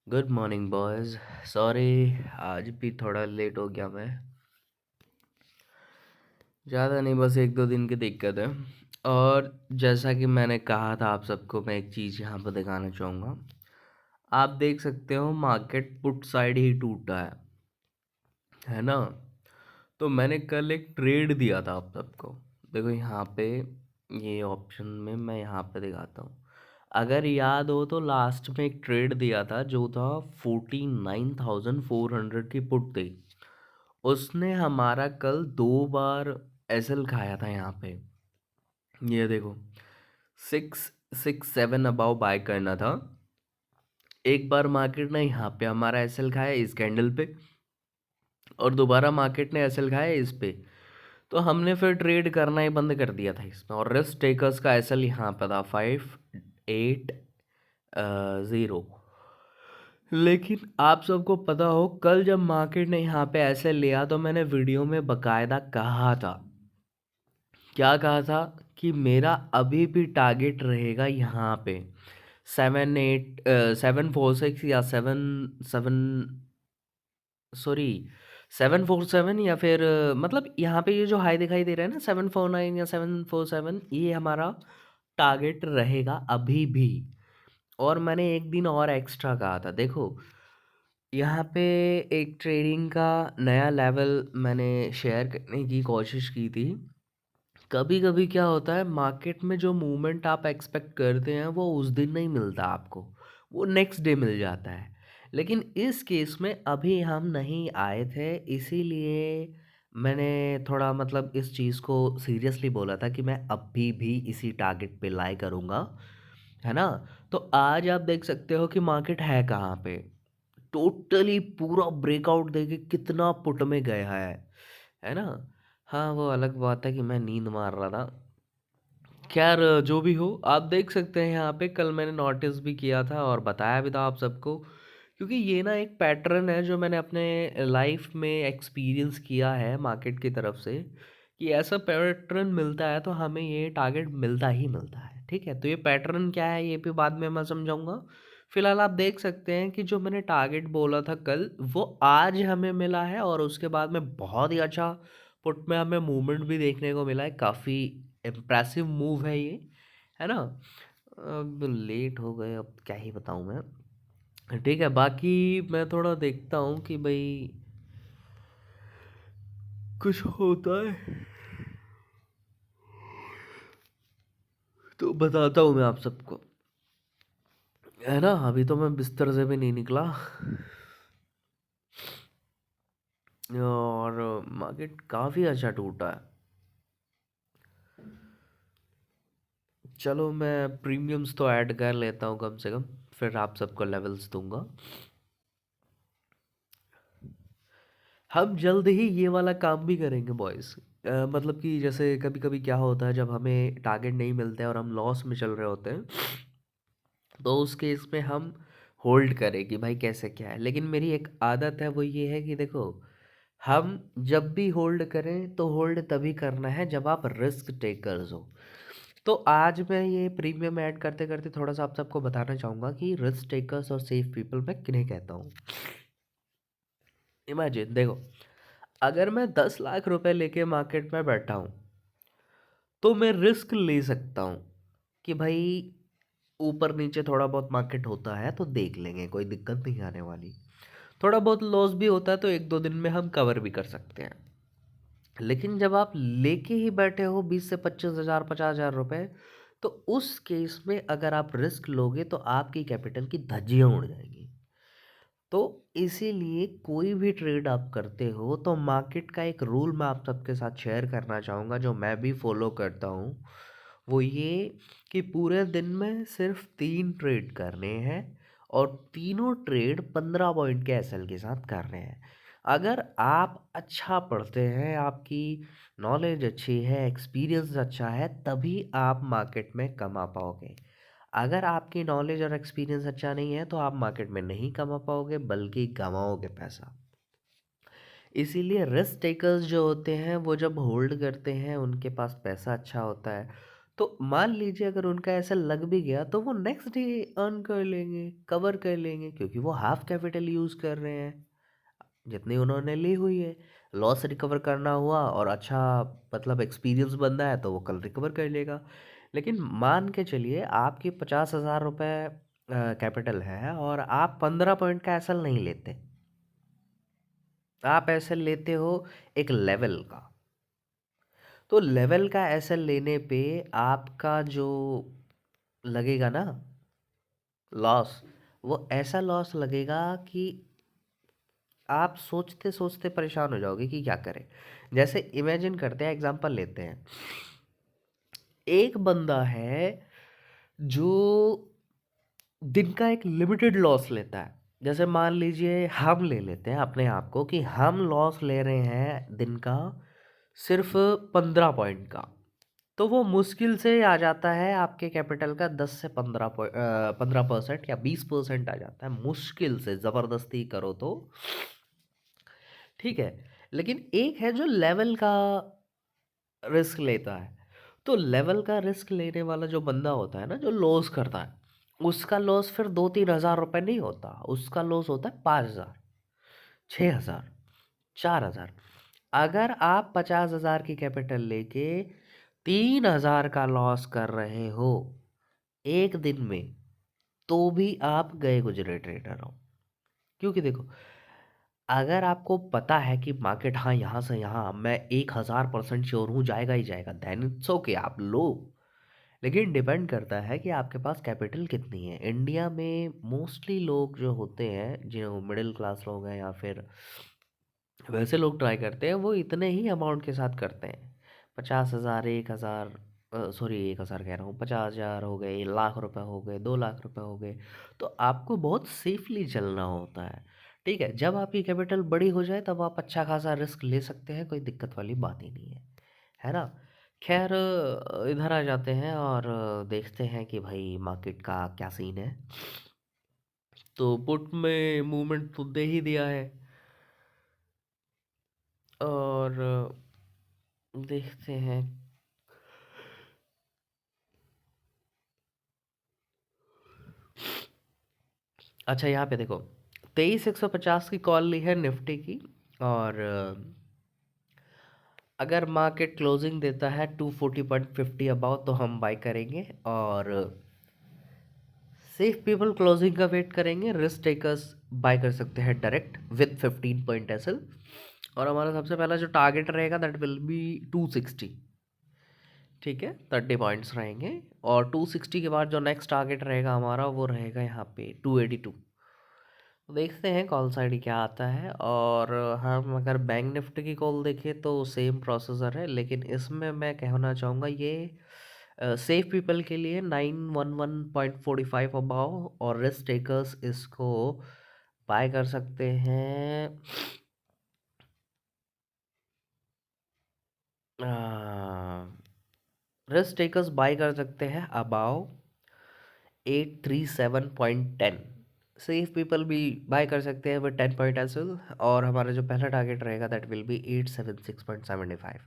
Good morning boys. Sorry, आज भी थोड़ा लेट हो गया मैं। ज़्यादा नहीं, बस 1-2 दिन की दिक्कत है। और जैसा कि मैंने कहा था आप सबको, मैं एक चीज़ यहाँ पर दिखाना चाहूँगा। आप देख सकते हो मार्केट पुट साइड ही टूटा है ना? तो मैंने कल एक ट्रेड दिया था आप सबको। देखो यहाँ पे, ये ऑप्शन में मैं यहाँ पे दिखाता हूँ। अगर याद हो तो लास्ट में एक ट्रेड दिया था जो था 49,400 की पुट थी। उसने हमारा कल 2 बार एसएल खाया था यहाँ पे। ये देखो, 667 अबाव बाय करना था। एक बार मार्केट ने यहाँ पे हमारा एसएल खाया इस कैंडल पे, और दोबारा मार्केट ने एसएल खाया इस पे। तो हमने फिर ट्रेड करना ही बंद कर दिया था इसमें, और रिस्क टेकर्स का एसएल यहाँ पे था 580। लेकिन आप सबको पता हो, कल जब मार्केट ने यहाँ पे ऐसे लिया तो मैंने वीडियो में बकायदा कहा था। क्या कहा था? कि मेरा अभी भी टारगेट रहेगा यहाँ पे 747 या 747, या फिर मतलब यहाँ पे ये जो हाई दिखाई दे रहा है ना 749 या 747, ये हमारा टारगेट रहेगा अभी भी। और मैंने एक दिन और एक्स्ट्रा कहा था। देखो यहाँ पे एक ट्रेडिंग का नया लेवल मैंने शेयर करने की कोशिश की थी। कभी कभी क्या होता है, मार्केट में जो मूवमेंट आप एक्सपेक्ट करते हैं वो उस दिन नहीं मिलता आपको, वो नेक्स्ट डे मिल जाता है। लेकिन इस केस में अभी हम नहीं आए थे, इसीलिए मैंने थोड़ा मतलब इस चीज़ को सीरियसली बोला था कि मैं अभी भी इसी टारगेट पे लाई करूँगा, है ना? तो आज आप देख सकते हो कि मार्केट है कहाँ पे। टोटली पूरा ब्रेकआउट देके कितना पुट में गया है ना? हाँ, वो अलग बात है कि मैं नींद मार रहा था। खैर, जो भी हो, आप देख सकते हैं यहाँ पे कल मैंने नोटिस भी किया था और बताया भी था आप सबको, क्योंकि ये ना एक पैटर्न है जो मैंने अपने लाइफ में एक्सपीरियंस किया है मार्केट की तरफ से, कि ऐसा पैटर्न मिलता है तो हमें ये टारगेट मिलता ही मिलता है। ठीक है, तो ये पैटर्न क्या है ये भी बाद में मैं समझाऊंगा। फिलहाल आप देख सकते हैं कि जो मैंने टारगेट बोला था कल, वो आज हमें मिला है, और उसके बाद में बहुत ही अच्छा पुट में हमें मूवमेंट भी देखने को मिला है। काफ़ी इम्प्रेसिव मूव है ये, है ना? अब लेट हो गए, अब क्या ही बताऊं मैं। ठीक है, बाकी मैं थोड़ा देखता हूँ कि भाई कुछ होता है तो बताता हूँ मैं आप सबको, है ना? अभी तो मैं बिस्तर से भी नहीं निकला, और मार्केट काफ़ी अच्छा टूटा है। चलो मैं प्रीमियम्स तो ऐड कर लेता हूँ कम से कम, फिर आप सबको लेवल्स दूंगा। हम जल्द ही ये वाला काम भी करेंगे बॉयज़। मतलब कि जैसे कभी कभी क्या होता है, जब हमें टारगेट नहीं मिलते हैं और हम लॉस में चल रहे होते हैं, तो उस केस में हम होल्ड करें कि भाई कैसे क्या है। लेकिन मेरी एक आदत है, वो ये है कि देखो, हम जब भी होल्ड करें तो होल्ड तभी करना है जब आप रिस्क टेकर्स हो। तो आज मैं ये प्रीमियम ऐड करते करते थोड़ा सा आप सबको बताना चाहूँगा कि रिस्क टेकर्स और सेफ पीपल मैं किन्हें कहता हूँ। इमेजिन देखो, अगर मैं 10 लाख रुपए लेके मार्केट में बैठा हूँ, तो मैं रिस्क ले सकता हूँ कि भाई ऊपर नीचे थोड़ा बहुत मार्केट होता है तो देख लेंगे, कोई दिक्कत नहीं आने वाली। थोड़ा बहुत लॉस भी होता है तो 1-2 दिन में हम कवर भी कर सकते हैं। लेकिन जब आप लेके ही बैठे हो 20 से 25 हज़ार 50 हज़ार रुपए, तो उस केस में अगर आप रिस्क लोगे तो आपकी कैपिटल की धज्जियां उड़ जाएंगी। तो इसीलिए कोई भी ट्रेड आप करते हो तो मार्केट का एक रूल मैं आप सबके साथ शेयर करना चाहूँगा, जो मैं भी फॉलो करता हूँ। वो ये कि पूरे दिन में सिर्फ 3 ट्रेड करने हैं, और तीनों ट्रेड 15 पॉइंट के एसएल के साथ करने हैं। अगर आप अच्छा पढ़ते हैं, आपकी नॉलेज अच्छी है, एक्सपीरियंस अच्छा है, तभी आप मार्केट में कमा पाओगे। अगर आपकी नॉलेज और एक्सपीरियंस अच्छा नहीं है तो आप मार्केट में नहीं कमा पाओगे, बल्कि गंवाओगे पैसा। इसीलिए रिस्क टेकर्स जो होते हैं वो जब होल्ड करते हैं, उनके पास पैसा अच्छा होता है, तो मान लीजिए अगर उनका ऐसा लग भी गया तो वो नेक्स्ट डे अर्न कर लेंगे, कवर कर लेंगे, क्योंकि वो हाफ कैपिटल यूज़ कर रहे हैं जितनी उन्होंने ली हुई है। लॉस रिकवर करना हुआ और अच्छा मतलब एक्सपीरियंस बनना है तो वो कल रिकवर कर लेगा। लेकिन मान के चलिए आपकी 50,000 रुपये कैपिटल है और आप 15 पॉइंट का एसएल नहीं लेते, आप एसएल लेते हो एक लेवल का। तो लेवल का एसएल लेने पे आपका जो लगेगा ना लॉस, वो ऐसा लॉस लगेगा कि आप सोचते सोचते परेशान हो जाओगे कि क्या करें। जैसे इमेजिन करते हैं, एग्जांपल लेते हैं, एक बंदा है जो दिन का एक लिमिटेड लॉस लेता है। जैसे मान लीजिए हम ले लेते हैं अपने आप को कि हम लॉस ले रहे हैं दिन का सिर्फ 15 पॉइंट का, तो वो मुश्किल से आ जाता है आपके कैपिटल का 10 से 15% या 20% आ जाता है, मुश्किल से ज़बरदस्ती करो तो। ठीक है। लेकिन एक है जो लेवल का रिस्क लेता है। तो लेवल का रिस्क लेने वाला जो बंदा होता है ना, जो लॉस करता है, उसका लॉस फिर 2-3 हज़ार रुपये नहीं होता, उसका लॉस होता है 5,000, 6,000, 4,000। अगर आप 50,000 की कैपिटल लेके 3,000 का लॉस कर रहे हो एक दिन में, तो भी आप गए गुजरे ट्रेडर हो। क्योंकि देखो, अगर आपको पता है कि मार्केट हाँ यहाँ से यहाँ मैं 1,000% श्योर हूँ जाएगा ही जाएगा, देन इट्स ओके, आप लो। लेकिन डिपेंड करता है कि आपके पास कैपिटल कितनी है। इंडिया में मोस्टली लोग जो होते हैं, जो मिडिल क्लास लोग हैं या फिर वैसे लोग ट्राई करते हैं, वो इतने ही अमाउंट के साथ करते हैं। 50,000, 1,000, सॉरी 1,000 कह रहा हूँ, 50,000 हो गए, 1,00,000 रुपए हो गए, 2,00,000 रुपए हो गए। तो आपको बहुत सेफली चलना होता है। ठीक है, जब आपकी कैपिटल बड़ी हो जाए तब आप अच्छा खासा रिस्क ले सकते हैं, कोई दिक्कत वाली बात ही नहीं है ना। खैर इधर आ जाते हैं और देखते हैं कि भाई मार्केट का क्या सीन है। तो पुट में मूवमेंट तो दे ही दिया है और देखते हैं। अच्छा यहाँ पे देखो, 23,150 की कॉल ली है निफ्टी की, और अगर मार्केट क्लोजिंग देता है 240.50 अबाउ तो हम बाई करेंगे, और सेफ पीपल क्लोजिंग का वेट करेंगे। रिस्क टेकर्स बाय कर सकते हैं डायरेक्ट विद 15 पॉइंट एसएल, और हमारा सबसे पहला जो टारगेट रहेगा दैट विल बी 260। ठीक है, 30 पॉइंट्स रहेंगे, और 260 के बाद जो नेक्स्ट टारगेट रहेगा हमारा वो रहेगा यहाँ पे 282। तो देखते हैं कॉल साइड क्या आता है। और हम अगर बैंक निफ्टी की कॉल देखें तो सेम प्रोसेसर है, लेकिन इसमें मैं कहना चाहूँगा ये सेफ पीपल के लिए 911.45 अबाव, और रिस्क टेकर्स इसको बाय कर सकते हैं रिस्क टेकर्स बाय कर सकते हैं अबाव 837.10। सेफ पीपल भी बाय कर सकते हैं विद 10 पॉइंट एज वेल, और हमारा जो पहला टारगेट रहेगा दैट विल बी 876.75।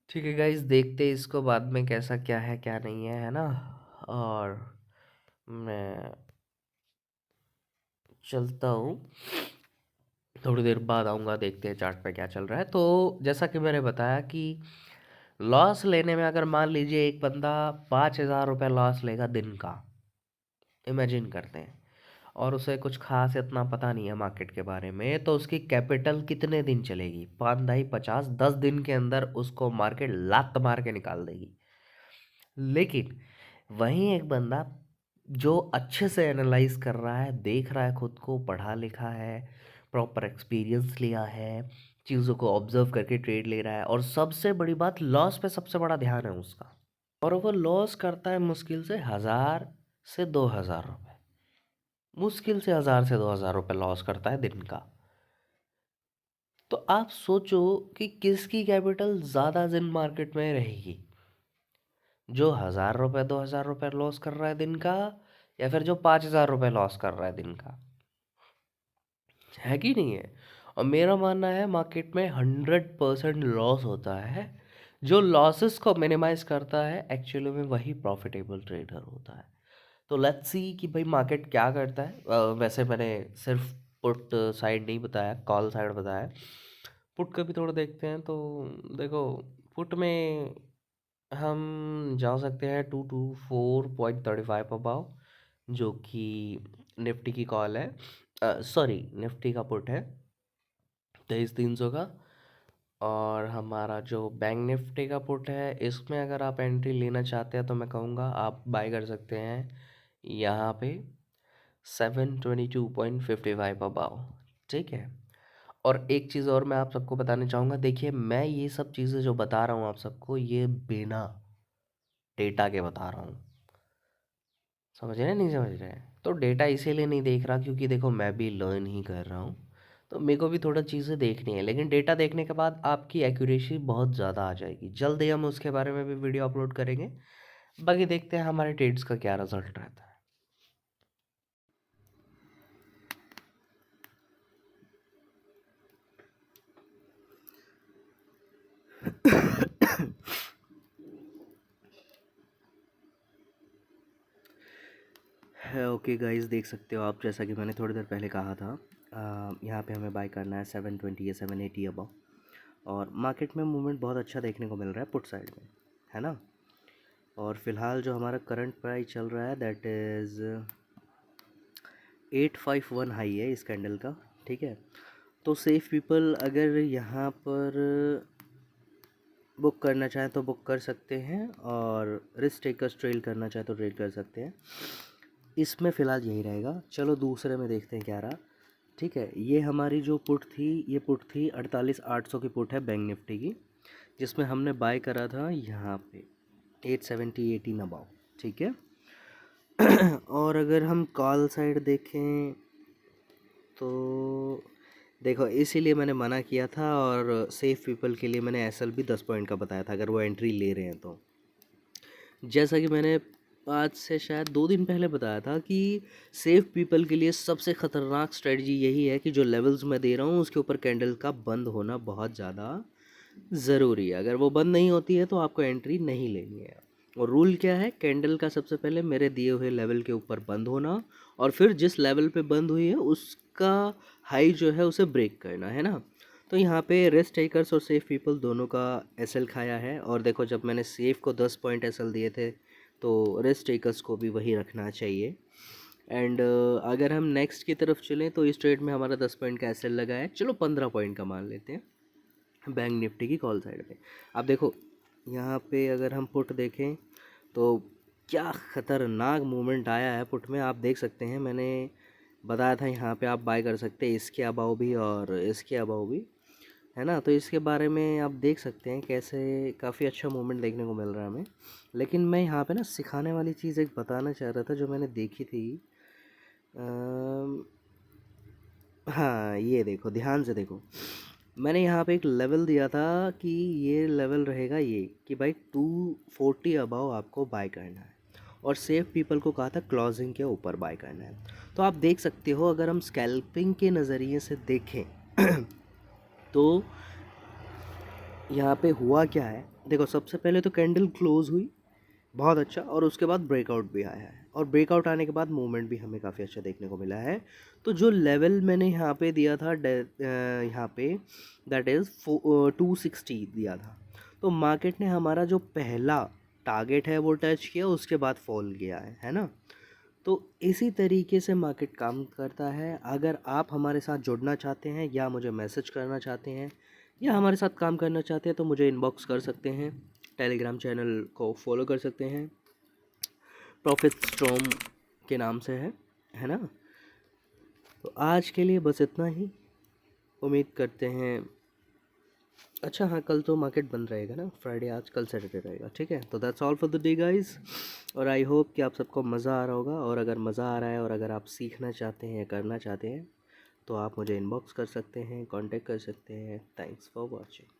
ठीक है गाइस, देखते हैं इसको बाद में कैसा क्या है क्या नहीं है ना। और मैं चलता हूँ, थोड़ी देर बाद आऊँगा, देखते हैं चार्ट पे क्या चल रहा है। तो जैसा कि मैंने बताया कि लॉस लेने में अगर मान लीजिए एक बंदा 5,000 रुपये लॉस लेगा दिन का, इमेजिन करते हैं, और उसे कुछ खास इतना पता नहीं है मार्केट के बारे में, तो उसकी कैपिटल कितने दिन चलेगी? 5 × 50, 10 दिन के अंदर उसको मार्केट लात मार के निकाल देगी। लेकिन वहीं एक बंदा जो अच्छे से एनालाइज कर रहा है, देख रहा है, खुद को पढ़ा लिखा है, प्रॉपर एक्सपीरियंस लिया है, चीज़ों को ऑब्जर्व करके ट्रेड ले रहा है, और सबसे बड़ी बात लॉस पे सबसे बड़ा ध्यान है उसका, और वो लॉस करता है मुश्किल से 1,000 से 2,000 रुपये, मुश्किल से 1,000 से 2,000 रुपये लॉस करता है दिन का। तो आप सोचो कि किसकी कैपिटल ज़्यादा दिन मार्केट में रहेगी, जो 1,000 रुपये 2,000 रुपये लॉस कर रहा है दिन का, या फिर जो 5,000 रुपये लॉस कर रहा है दिन का? है कि नहीं है? और मेरा मानना है मार्केट में 100% लॉस होता है जो लॉसेस को मिनिमाइज करता है एक्चुअली में वही प्रॉफिटेबल ट्रेडर होता है। तो लेट्स सी कि भाई मार्केट क्या करता है। वैसे मैंने सिर्फ पुट साइड नहीं बताया, कॉल साइड बताया। पुट का भी थोड़ा देखते हैं। तो देखो, पुट में हम जा सकते हैं 224.35 अबाव, जो कि निफ्टी की कॉल है, सॉरी निफ्टी का पुट है 23,300 का। और हमारा जो बैंक निफ्टी का पुट है, इसमें अगर आप एंट्री लेना चाहते हैं तो मैं कहूँगा आप बाय कर सकते हैं यहाँ पे 722.55 अबाव। ठीक है। और एक चीज़ और मैं आप सबको बताना चाहूँगा। देखिए, मैं ये सब चीज़ें जो बता रहा हूँ आप सबको, ये बिना डेटा के बता रहा हूँ। समझ रहे हैं नहीं समझ रहे हैं? तो डेटा इसीलिए नहीं देख रहा क्योंकि देखो मैं भी लर्न ही कर रहा हूँ। तो मेरे को भी थोड़ा चीज़ें देखनी है, लेकिन डेटा देखने के बाद आपकी एक्यूरेसी बहुत ज़्यादा आ जाएगी। जल्द ही हम उसके बारे में भी वीडियो अपलोड करेंगे। बाकी देखते हैं हमारे ट्रेड्स का क्या रिजल्ट रहता है। ओके गाइस, देख सकते हो आप, जैसा कि मैंने थोड़ी देर पहले कहा था, यहाँ पे हमें बाय करना है 720 या 780 अबव। और मार्केट में मूवमेंट बहुत अच्छा देखने को मिल रहा है पुट साइड में, है ना। और फिलहाल जो हमारा करंट प्राइस चल रहा है दैट इज़ 851 हाई है इस कैंडल का। ठीक है। तो सेफ पीपल अगर यहाँ पर बुक करना चाहें तो बुक कर सकते हैं, और रिस्क टेकर्स ट्रेल करना चाहें तो ट्रेड कर सकते हैं। इसमें फ़िलहाल यही रहेगा। चलो दूसरे में देखते हैं क्या रहा। ठीक है। ये हमारी जो पुट थी, ये पुट थी 48,800 की पुट है बैंक निफ्टी की, जिसमें हमने बाय करा था यहाँ पे 870 18 अबाउ। ठीक है। और अगर हम कॉल साइड देखें तो देखो, इसीलिए मैंने मना किया था, और सेफ पीपल के लिए मैंने एसएल भी 10 पॉइंट का बताया था अगर वो एंट्री ले रहे हैं तो। जैसा कि मैंने आज से शायद 2 दिन पहले बताया था कि सेफ पीपल के लिए सबसे ख़तरनाक स्ट्रेटजी यही है कि जो लेवल्स मैं दे रहा हूँ उसके ऊपर कैंडल का बंद होना बहुत ज़्यादा ज़रूरी है। अगर वो बंद नहीं होती है तो आपको एंट्री नहीं लेनी है। और रूल क्या है, कैंडल का सबसे पहले मेरे दिए हुए लेवल के ऊपर बंद होना, और फिर जिस लेवल पे बंद हुई है उसका हाई जो है उसे ब्रेक करना, है ना। तो यहाँ पे रिस्क टेकर्स और सेफ पीपल दोनों का एसएल खाया है। और देखो, जब मैंने सेफ को 10 पॉइंट एसएल दिए थे तो रिस्क टेकर्स को भी वही रखना चाहिए। एंड अगर हम नेक्स्ट की तरफ चलें तो इस ट्रेड में हमारा 10 पॉइंट का एसएल लगा है। चलो 15 पॉइंट का मान लेते हैं बैंक निफ्टी की कॉल साइड पे। अब देखो, यहाँ पे अगर हम पुट देखें तो क्या ख़तरनाक मूवमेंट आया है पुट में। आप देख सकते हैं, मैंने बताया था यहाँ पे आप बाय कर सकते हैं इसके अबाव भी और इसके अबाव भी, है ना। तो इसके बारे में आप देख सकते हैं कैसे काफ़ी अच्छा मूवमेंट देखने को मिल रहा है हमें। लेकिन मैं यहाँ पे ना सिखाने वाली चीज़ एक बताना चाह रहा था जो मैंने देखी थी। अम, हाँ, ये देखो, ध्यान से देखो। मैंने यहाँ पे एक लेवल दिया था कि ये लेवल रहेगा ये, कि भाई 240 अबाव आपको बाय करना है, और सेफ पीपल को कहा था क्लोजिंग के ऊपर बाय करना है। तो आप देख सकते हो, अगर हम स्कैल्पिंग के नज़रिए से देखें तो यहाँ पे हुआ क्या है। देखो, सबसे पहले तो कैंडल क्लोज हुई बहुत अच्छा, और उसके बाद ब्रेकआउट भी आया है, और ब्रेकआउट आने के बाद मूवमेंट भी हमें काफ़ी अच्छा देखने को मिला है। तो जो लेवल मैंने यहाँ पे दिया था यहाँ पे दैट इज़ 260 दिया था। तो मार्केट ने हमारा जो पहला टारगेट है वो टच किया, उसके बाद फॉल किया है ना। तो इसी तरीके से मार्केट काम करता है। अगर आप हमारे साथ जुड़ना चाहते हैं या मुझे मैसेज करना चाहते हैं या हमारे साथ काम करना चाहते हैं तो मुझे इनबॉक्स कर सकते हैं। टेलीग्राम चैनल को फॉलो कर सकते हैं, प्रॉफिट स्ट्रॉम के नाम से है ना। तो आज के लिए बस इतना ही। उम्मीद करते हैं, अच्छा हाँ, कल तो मार्केट बंद रहेगा ना, फ्राइडे आज, कल सैटरडे रहेगा। ठीक है। तो that's all for the day guys. और आई होप कि आप सबको मज़ा आ रहा होगा, और अगर मज़ा आ रहा है और अगर आप सीखना चाहते हैं या करना चाहते हैं तो आप मुझे इनबॉक्स कर सकते हैं, कांटेक्ट कर सकते हैं। Thanks for watching.